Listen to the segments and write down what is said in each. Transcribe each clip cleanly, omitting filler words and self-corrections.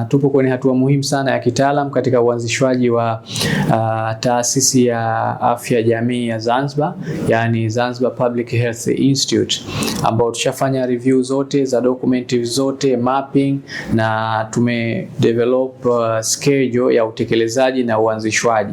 Tupo kwenye hatua muhimu sana ya kitaalam katika uanzishwaji wa taasisi ya afya jamii ya Zanzibar, yani Zanzibar Public Health Institute, ambao tushafanya review zote za document zote, mapping, na tumedevelop schedule ya utekelezaji na uanzishwaji.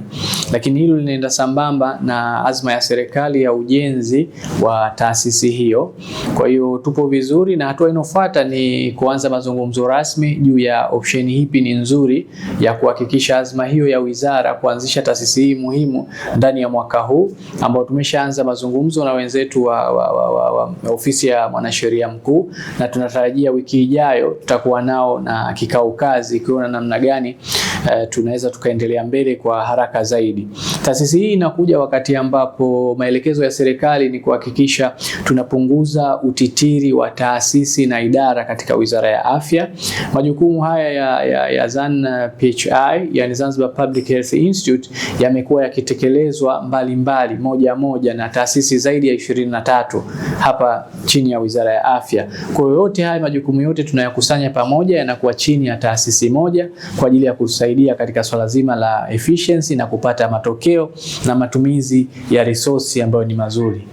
Lakini hilo linaenda sambamba na azma ya serikali ya ujenzi wa taasisi hiyo. Kwa hiyo tupo vizuri, na hatua inofuata ni kuanza mazungumzo rasmi juu ya option hipi ni nzuri ya kuhakikisha azma hiyo ya wizara kuanzisha taasisi hii muhimu ndani ya mwaka huu, ambao tumeshaanza mazungumzo na wenzetu wa ofisi ya mwanasheria mkuu, na tunatarajia wiki ijayo tutakuwa nao na kikao kazi kuona namna gani tunaweza tukaendelea mbele kwa haraka zaidi. Taasisi hii inakuja wakati ambapo maelekezo ya serikali ni kuhakikisha tunapunguza utitiri wa taasisi na idara katika Wizara ya Afya. Majukumu haya ya ZanPHI, yani Zanzibar Public Health Institute, yamekuwa yakitekelezwa mbalimbali moja na taasisi zaidi ya 23 hapa chini ya Wizara ya Afya. Kwa hiyo yote haya majukumu yote tunayakusanya pamoja, yanakuwa chini ya taasisi moja kwa ajili ya kusaidia katika swala zima la efficiency na kupata matokeo na matumizi ya resource ambayo ni mazuri.